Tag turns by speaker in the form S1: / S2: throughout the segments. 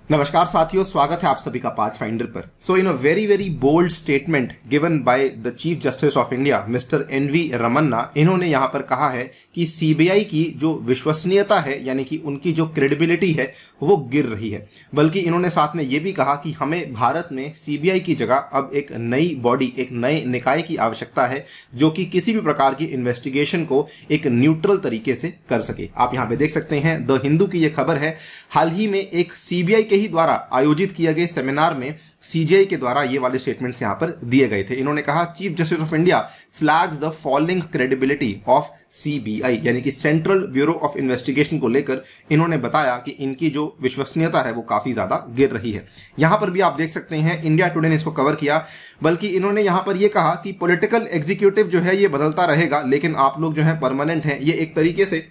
S1: नमस्कार साथियों, स्वागत है आप सभी का पाथफाइंडर पर। So in a very bold statement given by the chief justice of India mister NV Ramana, इन्होंने यहां पर कहा है कि सीबीआई की जो विश्वसनीयता है यानी कि उनकी जो क्रेडिबिलिटी है वो गिर रही है। बल्कि इन्होंने साथ में ये भी कहा कि हमें भारत में सीबीआई की जगह अब एक नई बॉडी, एक नए निकाय की आवश्यकता है जो कि किसी भी प्रकार की इन्वेस्टिगेशन को एक न्यूट्रल तरीके से कर सके। आप यहां पे देख सकते हैं द हिंदू की यह खबर है। हाल ही में एक सीबीआई के ही द्वारा आयोजित किए गए सेमिनार में सीजीआई के द्वारा ये वाले स्टेटमेंट्स यहां पर दिए गए थे। इन्होंने कहा, chief justice of India flags the falling credibility of CBI, यानी कि सेंट्रल ब्यूरो ऑफ इन्वेस्टिगेशन को लेकर इन्होंने बताया कि इनकी जो विश्वसनीयता है वो काफी ज्यादा गिर रही है। यहां पर भी आप देख सकते हैं इंडिया टुडे ने इसको कवर किया। बल्कि इन्होंने यहां पर यह कहा कि पॉलिटिकल एग्जीक्यूटिव जो है ये बदलता रहेगा, लेकिन आप लोग जो है परमानेंट हैं। ये एक तरीके से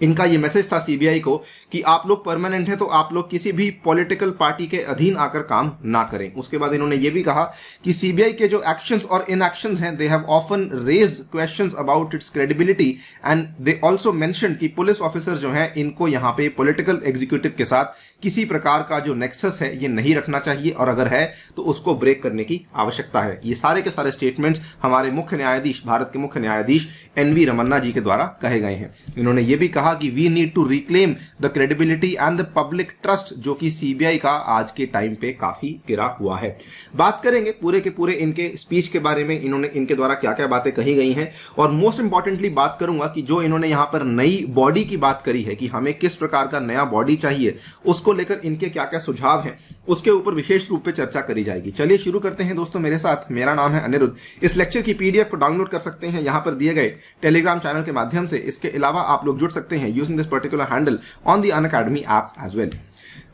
S1: इनका ये मैसेज था सीबीआई को कि आप लोग परमानेंट हैं तो आप लोग किसी भी पॉलिटिकल पार्टी के अधीन आकर काम ना करें। उसके बाद इन्होंने ये भी कहा कि सीबीआई के जो एक्शंस और इनएक्शंस हैं, they have often raised questions about it's credibility and they also mentioned कि पुलिस ऑफिसर्स जो हैं इनको यहां पे पॉलिटिकल एग्जीक्यूटिव के साथ किसी प्रकार का जो नेक्सस है ये नहीं रखना चाहिए, और अगर है तो उसको ब्रेक करने की आवश्यकता है। ये सारे के सारे स्टेटमेंट्स हमारे मुख्य न्यायाधीश, भारत के मुख्य न्यायाधीश एनवी रमन्ना जी के द्वारा कहे गए हैं। इन्होंने ये भी कहा कि we need to reclaim the credibility and the public trust, जो कि सीबीआई का आज के टाइम पे काफी गिरा हुआ है। बात करेंगे पूरे के पूरे इनके स्पीच के बारे में, इन्होंने इनके द्वारा क्या क्या बातें कही गई हैं, और मोस्ट इंपॉर्टेंटली बात करूंगा कि जो इन्होंने यहां पर नई बॉडी की बात करी है कि हमें किस प्रकार का नया बॉडी चाहिए, उसको लेकर इनके क्या क्या सुझाव हैं, उसके ऊपर विशेष रूप से चर्चा करी जाएगी। चलिए शुरू करते हैं दोस्तों मेरे साथ। मेरा नाम है अनिरुद्ध। इस लेक्चर की पीडीएफ को डाउनलोड कर सकते हैं यहां पर दिए गए टेलीग्राम चैनल के माध्यम से। इसके अलावा आप लोग जुड़ सकते हैं using this particular handle on the Unacademy app as well.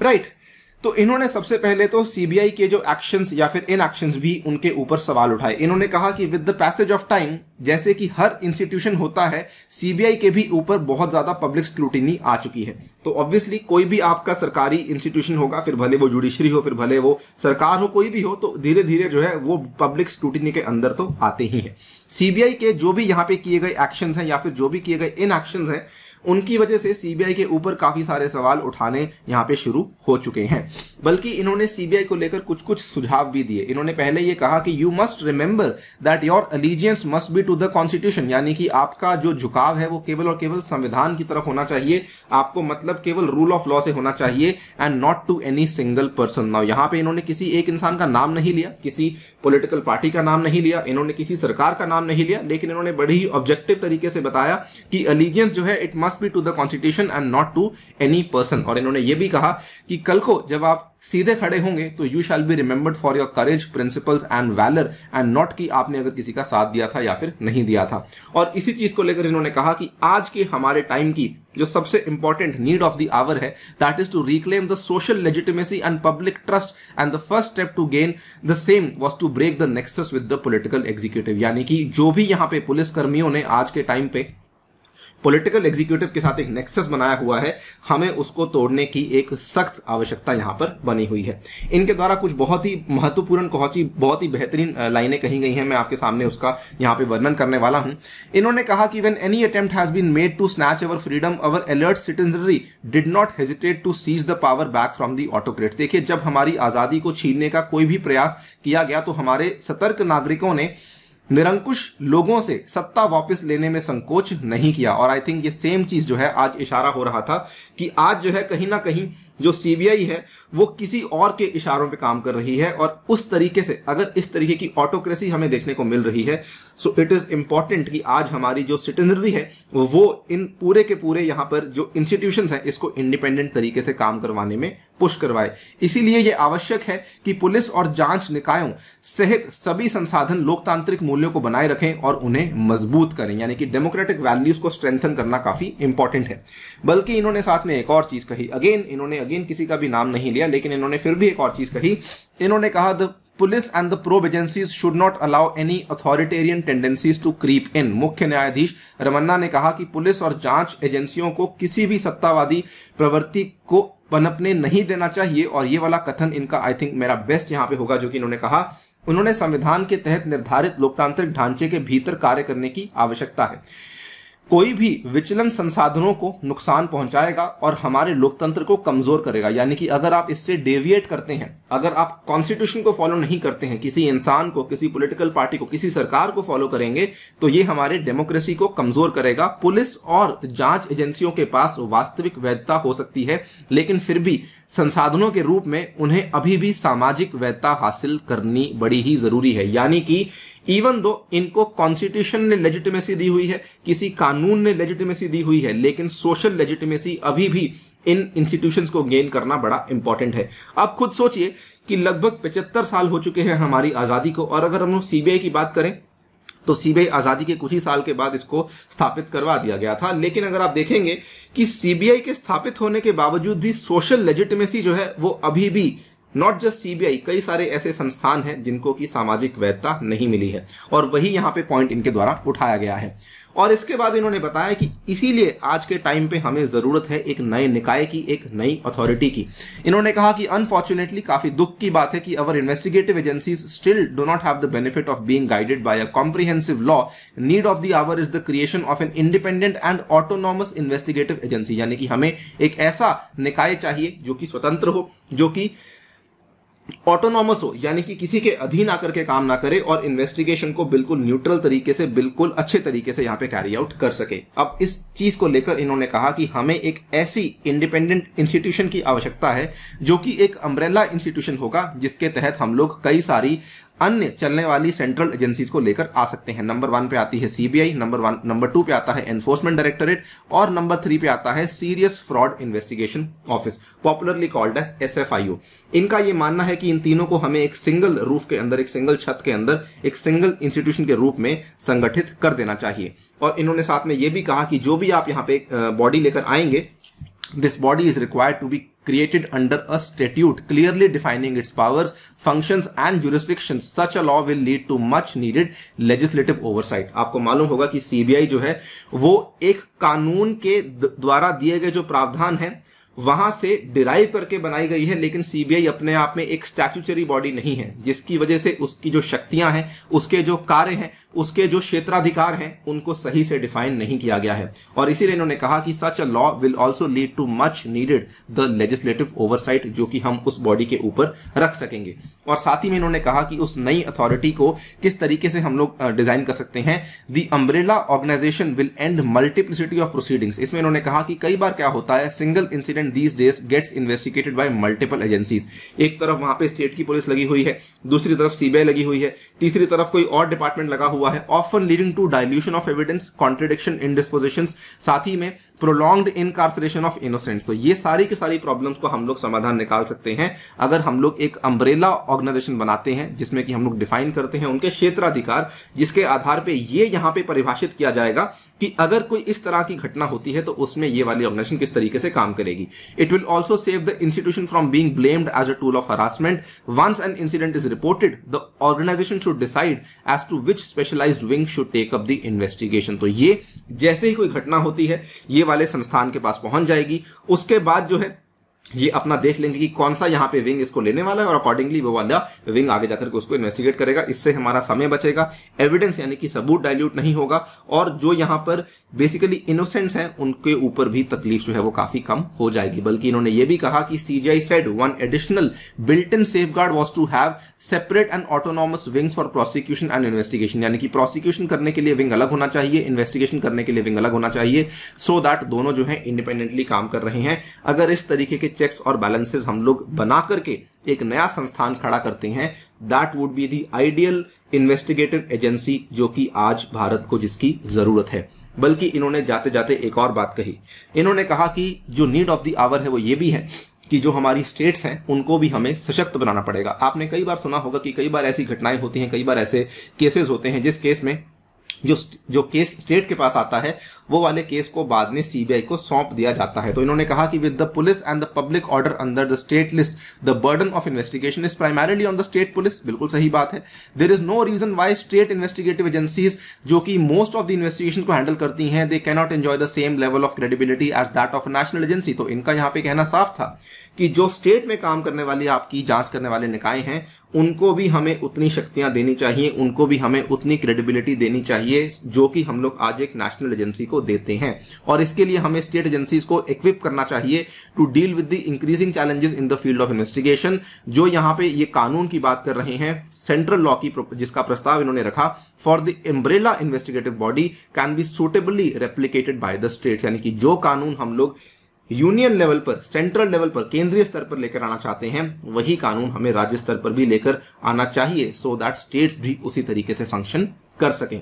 S1: Right, तो इन्होंने सबसे पहले तो सीबीआई के जो एक्शंस या फिर इन एक्शंस भी उनके ऊपर सवाल उठाए। इन्होंने कहा कि with the passage of time, जैसे कि हर इंस्टीट्यूशन होता है, सीबीआई के भी ऊपर बहुत ज्यादा पब्लिक स्क्रूटिनी आ चुकी है। तो ऑब्वियसली कोई भी आपका सरकारी इंस्टीट्यूशन होगा, फिर भले वो जुडिशरी हो, फिर भले वो सरकार हो, कोई भी हो, तो धीरे धीरे जो है वो पब्लिक स्क्रूटिनी के अंदर तो आते ही है। सीबीआई के जो भी यहाँ पे किए गए एक्शंस हैं या फिर जो भी किए गए इन एक्शंस हैं, उनकी वजह से सीबीआई के ऊपर काफी सारे सवाल उठाने यहां पे शुरू हो चुके हैं। बल्कि इन्होंने सीबीआई को लेकर कुछ कुछ सुझाव भी दिए। इन्होंने पहले ये कहा कि you must remember that your allegiance must be to the constitution, यानी कि आपका जो झुकाव है वो केवल और केवल संविधान की तरफ होना चाहिए। आपको मतलब केवल रूल ऑफ लॉ से होना चाहिए and not to any single person. Now यहां पे इन्होंने किसी एक इंसान का नाम नहीं लिया, किसी पॉलिटिकल पार्टी का नाम नहीं लिया, इन्होंने किसी सरकार का नाम नहीं लिया, लेकिन इन्होंने बड़ी ही ऑब्जेक्टिव तरीके से बताया कि अलीजियंस जो है it must be to the constitution and not to any person. और इन्होंने ये भी कहा कि कल को जब आप सीधे खड़े होंगे तो you shall be remembered for your courage, principles and valour, and not कि आपने अगर किसी का साथ दिया था या फिर नहीं दिया था। और इसी चीज को लेकर इन्होंने कहा कि आज के हमारे टाइम की जो सबसे important need of the hour है, that is to reclaim the social legitimacy and public trust, and the first step to gain the same was to break the nexus with the political executive. यानी कि जो भी यहां पे police कर्मियों ने आज के टाइम पे पॉलिटिकल एग्जीक्यूटिव के साथ एक नेक्सस बनाया हुआ है, हमें उसको तोड़ने की एक सख्त आवश्यकता यहां पर बनी हुई है। इनके द्वारा कुछ बहुत ही महत्वपूर्ण, बहुत ही बेहतरीन लाइनें कही गई हैं, मैं आपके सामने उसका यहां पे वर्णन करने वाला हूं। इन्होंने कहा कि when any attempt has been made to snatch our freedom, our alert citizenry did not hesitate to seize the power back from the autocrats. देखिए, जब हमारी आजादी को छीनने का कोई भी प्रयास किया गया तो हमारे सतर्क नागरिकों ने निरंकुश लोगों से सत्ता वापस लेने में संकोच नहीं किया। और आई थिंक ये सेम चीज जो है आज इशारा हो रहा था कि आज जो है कहीं ना कहीं जो सीबीआई है वो किसी और के इशारों पे काम कर रही है, और उस तरीके से अगर इस तरीके की ऑटोक्रेसी हमें देखने को मिल रही है, सो इट इज इंपॉर्टेंट कि आज हमारी जो सिटीजनरी है वो इन पूरे के पूरे यहाँ पर जो इंस्टीट्यूशंस हैं इसको इंडिपेंडेंट तरीके से काम करवाने में पुश करवाए। इसीलिए यह आवश्यक है कि पुलिस और जांच निकायों सहित सभी संसाधन लोकतांत्रिक मूल्यों को बनाए रखें और उन्हें मजबूत करें, यानी कि डेमोक्रेटिक वैल्यूज को स्ट्रेंथन करना काफी इंपॉर्टेंट है। बल्कि इन्होंने साथ में एक और चीज कही, इन्होंने किसी का भी नाम नहीं लिया, लेकिन इन्होंने फिर भी एक और चीज कही। इन्होंने कहा the police and the probe agencies should not allow any authoritarian tendencies to creep in. मुख्य न्यायाधीश रमन्ना ने कहा कि पुलिस और जांच एजेंसियों को किसी भी सत्तावादी प्रवृत्ति को पनपने नहीं देना चाहिए। और ये वाला कथन इनका आई थिंक मेरा बेस्ट यहां पे होगा, जो कि इन्होंने कहा, उन्होंने संविधान के तहत निर्धारित लोकतांत्रिक ढांचे के भीतर कार्य करने की आवश्यकता है। कोई भी विचलन संसाधनों को नुकसान पहुंचाएगा और हमारे लोकतंत्र को कमजोर करेगा। यानी कि अगर आप इससे डेविएट करते हैं, अगर आप कॉन्स्टिट्यूशन को फॉलो नहीं करते हैं, किसी इंसान को, किसी पॉलिटिकल पार्टी को, किसी सरकार को फॉलो करेंगे, तो ये हमारे डेमोक्रेसी को कमजोर करेगा। पुलिस और जांच एजेंसियों के पास वास्तविक वैधता हो सकती है, लेकिन फिर भी संसाधनों के रूप में उन्हें अभी भी सामाजिक वैधता हासिल करनी बड़ी ही जरूरी है। यानी कि इवन दो इनको कॉन्स्टिट्यूशन ने लेजिटिमेसी दी हुई है, किसी कानून ने लेजिटिमेसी दी हुई है, लेकिन सोशल लेजिटिमेसी अभी भी इन इंस्टीट्यूशंस को गेन करना बड़ा इंपॉर्टेंट है। आप खुद सोचिए कि लगभग 75 साल हो चुके हैं हमारी आजादी को, और अगर हम लोग सीबीआई की बात करें तो सीबीआई आजादी के कुछ ही साल के बाद इसको स्थापित करवा दिया गया था। लेकिन अगर आप देखेंगे कि सीबीआई के स्थापित होने के बावजूद भी सोशल लेजिटिमेसी जो है वो अभी भी, नॉट जस्ट सीबीआई, कई सारे ऐसे संस्थान हैं जिनको की सामाजिक वैधता नहीं मिली है, और वही यहां पे पॉइंट इनके द्वारा उठाया गया है। और इसके बाद इन्होंने बताया कि इसीलिए आज के टाइम पे हमें जरूरत है एक नए निकाय की, एक नई अथॉरिटी की। इन्होंने कहा कि अनफॉर्चुनेटली काफी दुख की बात है कि our investigative agencies still do not have the benefit of being guided by a comprehensive law. Need of the hour is the creation of an independent and autonomous investigative agency. यानी कि हमें एक ऐसा निकाय चाहिए जो कि स्वतंत्र हो, जो कि ऑटोनॉमस हो, यानी कि किसी के अधीन आकर के काम ना करे, और इन्वेस्टिगेशन को बिल्कुल न्यूट्रल तरीके से, बिल्कुल अच्छे तरीके से यहां पे कैरी आउट कर सके। अब इस चीज को लेकर इन्होंने कहा कि हमें एक ऐसी इंडिपेंडेंट इंस्टीट्यूशन की आवश्यकता है जो कि एक अम्ब्रेला इंस्टीट्यूशन होगा, जिसके तहत हम लोग कई सारी अन्य चलने वाली सेंट्रल एजेंसीज को लेकर आ सकते हैं। नंबर 1 पे आती है सीबीआई, नंबर 2 पे आता है एनफोर्समेंट डायरेक्टोरेट, और नंबर 3 पे आता है serious fraud investigation office, popularly called as SFIO. इनका ये मानना है कि इन तीनों को हमें एक सिंगल रूफ के अंदर, एक सिंगल छत के अंदर, एक सिंगल इंस्टीट्यूशन के रूप में संगठित कर देना चाहिए। और इन्होंने साथ में यह भी कहा कि जो भी आप यहाँ पे बॉडी लेकर आएंगे, this body is required to be created under a statute clearly defining its powers, functions and jurisdictions. Such a law will lead to much needed legislative oversight. आपको मालूम होगा कि सीबीआई जो है वो एक कानून के द्वारा दिए गए जो प्रावधान है वहां से डिराइव करके बनाई गई है, लेकिन सीबीआई अपने आप में एक स्टैट्यूटरी बॉडी नहीं है, जिसकी वजह से उसकी जो शक्तियां हैं, उसके जो कार्य हैं, उसके जो क्षेत्राधिकार हैं, उनको सही से डिफाइन नहीं किया गया है। और इसीलिए इन्होंने कहा कि such a law will also lead to much needed the legislative oversight, जो कि हम उस बॉडी के ऊपर रख सकेंगे। और साथ ही में इन्होंने कहा कि उस नई अथॉरिटी को किस तरीके से हम लोग डिजाइन कर सकते हैं। The umbrella organisation will end multiplicity of proceedings. इसमें इन्होंने कहा कि कई बार क्या होता है, single incident these days gets investigated by multiple agencies। एक तरफ वहां पे स्टेट की पुलिस लगी हुई है, दूसरी तरफ सीबीआई लगी हुई है, तीसरी तरफ कोई और डिपार्टमेंट लगा हुआ है, often leading to dilution of evidence, contradiction in dispositions, साथ ही में prolonged incarceration of innocents। तो ये सारी की सारी प्रॉब्लम्स को हम लोग समाधान निकाल सकते हैं अगर हम लोग एक अम्ब्रेला ऑर्गेनाइजेशन बनाते हैं, जिसमें कि हम लोग डिफाइन करते हैं उनके क्षेत्राधिकार, जिसके आधार पे ये यहां पे परिभाषित किया जाएगा कि अगर कोई इस तरह की घटना होती है तो उसमें ये वाली ऑर्गेनाइजेशन किस तरीके से काम करेगी। It will also save the institution from being blamed as a tool of harassment. Once an incident is reported, the organization should decide as to which specialized wing should take up the investigation। तो ये जैसे ही कोई घटना होती है, ये वाले संस्थान के पास पहुंच जाएगी, उसके बाद जो है ये अपना देख लेंगे कि कौन सा यहाँ पे विंग इसको लेने वाला है, और अकॉर्डिंगली वो वाला विंग आगे जाकर के उसको इन्वेस्टिगेट करेगा। इससे हमारा समय बचेगा, एविडेंस यानी कि सबूत डाइल्यूट नहीं होगा, और जो यहाँ पर बेसिकली इनोसेंट्स हैं उनके ऊपर भी तकलीफ जो है वो काफी कम हो जाएगी। बल्कि इन्होंने ये भी कहा कि CJI said one additional built in safeguard was to have separate and autonomous wings for prosecution and investigation. यानी कि प्रोसिक्यूशन करने के लिए विंग अलग होना चाहिए, इन्वेस्टिगेशन करने के लिए विंग अलग होना चाहिए, सो दैट दोनों जो है इंडिपेंडेंटली काम कर रहे हैं। अगर इस तरीके के चेक्स और बैलेंसेस हम लोग बना करके एक नया संस्थान खड़ा करते हैं, that would be the ideal investigative agency जो कि आज भारत को जिसकी जरूरत है। बल्कि इन्होंने जाते जाते एक और बात कही, इन्होंने कहा कि जो नीड ऑफ द आवर है वो ये भी है कि जो हमारी स्टेट्स हैं उनको भी हमें सशक्त बनाना पड़ेगा। आपने कई बार सुना होगा कि कई बार ऐसी घटनाएं होती हैं, कई बार ऐसे केसेस होते हैं जिस केस में जो केस स्टेट के पास आता है वो वाले केस को बाद में सीबीआई को सौंप दिया जाता है। तो इन्होंने कहा कि with the police and the public order under the state list the burden of investigation is primarily on the state police. बिल्कुल सही बात है। There is no reason why state investigative agencies जो कि मोस्ट ऑफ द इन्वेस्टिगेशन को handle करती हैं, they cannot enjoy the same level of credibility as that of national agency. तो इनका यहां पे कहना साफ था कि जो स्टेट में काम करने वाली आपकी जांच करने वाले निकाय हैं उनको भी हमें उतनी शक्तियां देनी चाहिए, उनको भी हमें उतनी क्रेडिबिलिटी देनी चाहिए चाहिए जो कि हम लोग आज एक नेशनल एजेंसी को देते हैं, और इसके लिए हमें स्टेट एजेंसीज को इक्विप करना चाहिए to deal with the increasing challenges in the field of investigation. जो यहाँ पे ये कानून की बात कर रहे हैं, सेंट्रल लॉ की जिसका प्रस्ताव इन्होंने रखा, for the umbrella investigative body can be suitably replicated by the states, यानी कि जो कानून हम लोग यूनियन लेवल पर, सेंट्रल लेवल पर, केंद्रीय स्तर पर लेकर आना चाहते हैं, वही कानून हमें राज्य स्तर पर भी लेकर आना चाहिए, सो दैट स्टेट्स भी उसी तरीके से फंक्शन कर सकें।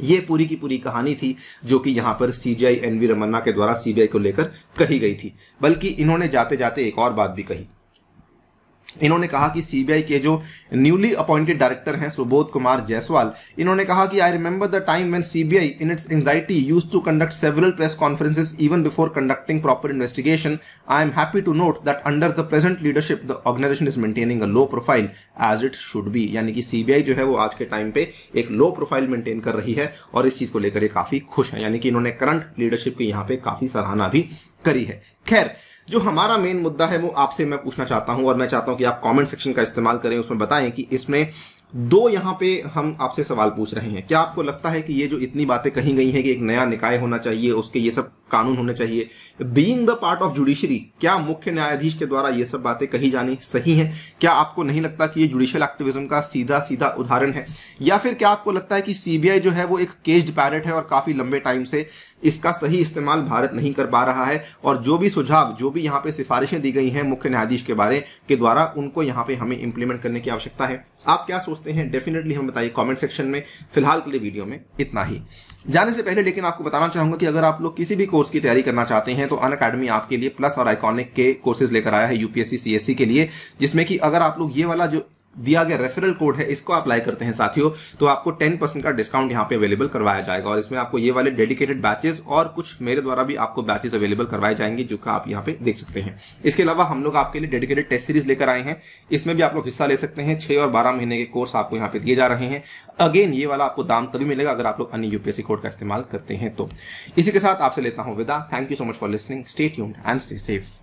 S1: ये पूरी की पूरी कहानी थी जो कि यहां पर सीजीआई एनवी रमन्ना के द्वारा सीबीआई को लेकर कही गई थी। बल्कि इन्होंने जाते जाते एक और बात भी कही। इन्होंने कहा कि सीबीआई के जो न्यूली अपॉइंटेड डायरेक्टर हैं सुबोध कुमार जायसवाल, इन्होंने कहा कि I remember the time when CBI in its anxiety used to conduct several press conferences even before conducting proper investigation. I am happy to note that under the present leadership the organisation is maintaining a low profile as it should be, यानी कि CBI जो है वो आज के time पे एक low profile maintain कर रही है और इस चीज को लेकर ये काफी खुश है, यानी कि इन्होंने करंट लीडरशिप की यहाँ पे काफी सराहना भी करी है। खैर, जो हमारा मेन मुद्दा है वो आपसे मैं पूछना चाहता हूं, और मैं चाहता हूं कि आप कमेंट सेक्शन का इस्तेमाल करें, उसमें बताएं कि इसमें दो यहाँ पे हम आपसे सवाल पूछ रहे हैं। क्या आपको लगता है कि ये जो इतनी बातें कही गई हैं कि एक नया निकाय होना चाहिए, उसके ये सब कानून होने चाहिए, being the part of judiciary, क्या मुख्य न्यायाधीश के द्वारा ये सब बातें कही जानी सही है? क्या आपको नहीं लगता कि ये जुडिशियल एक्टिविज्म का सीधा सीधा उदाहरण है? या फिर क्या आपको लगता है कि सीबीआई जो है वो एक केज्ड पैरेट है और काफी लंबे टाइम से इसका सही इस्तेमाल भारत नहीं कर पा रहा है, और जो भी सुझाव, जो भी यहाँ पे सिफारिशें दी गई हैं मुख्य न्यायाधीश के बारे के द्वारा, उनको यहाँ पे हमें इंप्लीमेंट करने की आवश्यकता है? आप क्या सोचते हैं? डेफिनेटली हमें बताइए कमेंट सेक्शन में। फिलहाल के लिए वीडियो में इतना ही। जाने से पहले लेकिन आपको बताना चाहूंगा कि अगर आप लोग किसी भी कोर्स की तैयारी करना चाहते हैं तो अनअकैडमी आपके लिए प्लस और आइकॉनिक के कोर्सेज लेकर आया है यूपीएससी सीएससी के लिए, जिसमें कि अगर आप लोग ये वाला जो दिया गया रेफरल कोड है इसको अप्लाई करते हैं साथियों, तो आपको 10% का डिस्काउंट यहाँ पे अवेलेबल करवाया जाएगा, और इसमें आपको ये वाले डेडिकेटेड बैचेस और कुछ मेरे द्वारा भी आपको बैचेस अवेलेबल करवाए जाएंगे, जो कि आप यहाँ पे देख सकते हैं। इसके अलावा हम लोग आपके लिए डेडिकेटेड टेस्ट सीरीज लेकर आए हैं, इसमें भी आप लोग हिस्सा ले सकते हैं। 6 और 12 महीने के कोर्स आपको यहाँ पे दिए जा रहे हैं। अगेन ये वाला आपको दाम तभी मिलेगा अगर आप लोग अन्य यूपीएससी कोड का इस्तेमाल करते हैं। तो इसी के साथ आपसे लेता हूं विदा। Thank you so much for listening. Stay tuned and stay safe.